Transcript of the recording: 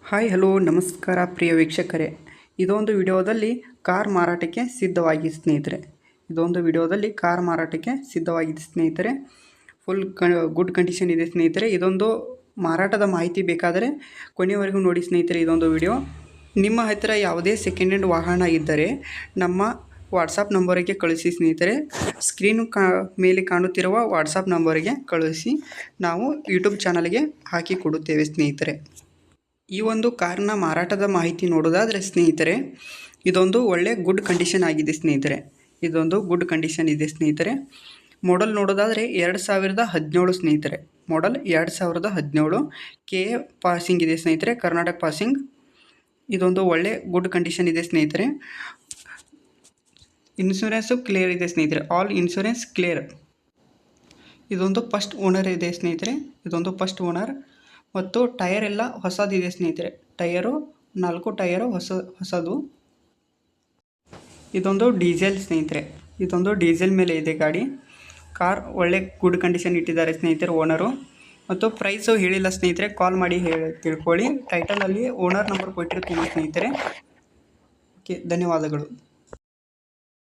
Hi hello ನಮಸ್ಕಾರ ಪ್ರಿಯ ವೀಕ್ಷಕರೇ, ಇದೊಂದು ವಿಡಿಯೋದಲ್ಲಿ ಕಾರ್ ಮಾರಾಟಕ್ಕೆ ಸಿದ್ಧವಾಗಿದೆ ಸ್ನೇಹಿತರೆ. ಫುಲ್ ಗುಡ್ ಕಂಡೀಷನ್ ಇದೆ ಸ್ನೇಹಿತರೆ. ಇದೊಂದು ಮಾರಾಟದ ಮಾಹಿತಿ ಬೇಕಾದರೆ ಕೊನೆಯವರೆಗೂ ನೋಡಿ ಸ್ನೇಹಿತರೆ. ಇದೊಂದು ವಿಡಿಯೋ ನಿಮ್ಮ ಹತ್ತಿರ ಯಾವುದೇ ಸೆಕೆಂಡ್ ಹ್ಯಾಂಡ್ ವಾಹನ ಇದ್ದರೆ ನಮ್ಮ ವಾಟ್ಸಪ್ ನಂಬರಿಗೆ ಕಳಿಸಿ ಸ್ನೇಹಿತರೆ. ಸ್ಕ್ರೀನು ಮೇಲೆ ಕಾಣುತ್ತಿರುವ ವಾಟ್ಸಪ್ ನಂಬರಿಗೆ ಕಳಿಸಿ, ನಾವು ಯೂಟ್ಯೂಬ್ ಚಾನಲ್ಗೆ ಹಾಕಿ ಕೊಡುತ್ತೇವೆ ಸ್ನೇಹಿತರೆ. ಈ ಒಂದು ಕಾರ್ನ ಮಾರಾಟದ ಮಾಹಿತಿ ನೋಡೋದಾದರೆ ಸ್ನೇಹಿತರೆ, ಇದೊಂದು ಒಳ್ಳೆ ಗುಡ್ ಕಂಡೀಷನ್ ಆಗಿದೆ ಸ್ನೇಹಿತರೆ. ಮಾಡಲ್ ನೋಡೋದಾದರೆ 2017 ಸ್ನೇಹಿತರೆ. ಮಾಡಲ್ 2017 KA ಪಾಸಿಂಗ್ ಇದೆ ಸ್ನೇಹಿತರೆ, ಕರ್ನಾಟಕ ಪಾಸಿಂಗ್. ಇದೊಂದು ಒಳ್ಳೆ ಗುಡ್ ಕಂಡೀಷನ್ ಇದೆ ಸ್ನೇಹಿತರೆ. ಇನ್ಶೂರೆನ್ಸು ಕ್ಲಿಯರ್ ಇದೆ ಸ್ನೇಹಿತರೆ, ಆಲ್ ಇನ್ಶೂರೆನ್ಸ್ ಕ್ಲಿಯರ್. ಇದೊಂದು ಫಸ್ಟ್ ಓನರ್ ಇದೆ ಸ್ನೇಹಿತರೆ. ಮತ್ತು ಟೈರ್ ಎಲ್ಲ ಹೊಸದಿದೆ ಸ್ನೇಹಿತರೆ. 4 ಟೈರು ಹೊಸದು. ಇದೊಂದು ಡೀಸೆಲ್ ಸ್ನೇಹಿತರೆ. ಡೀಸೆಲ್ ಮೇಲೆ ಇದೆ ಗಾಡಿ. ಕಾರ್ ಒಳ್ಳೆ ಗುಡ್ ಕಂಡೀಷನ್ ಇಟ್ಟಿದ್ದಾರೆ ಸ್ನೇಹಿತರೆ ಓನರು. ಮತ್ತು ಪ್ರೈಸು ಹೇಳಿಲ್ಲ ಸ್ನೇಹಿತರೆ, ಕಾಲ್ ಮಾಡಿ ತಿಳ್ಕೊಳ್ಳಿ. ಟೈಟಲಲ್ಲಿ ಓನರ್ ನಂಬರ್ ಕೊಟ್ಟಿರ್ತೀನಿ ಸ್ನೇಹಿತರೆ. ಓಕೆ, ಧನ್ಯವಾದಗಳು.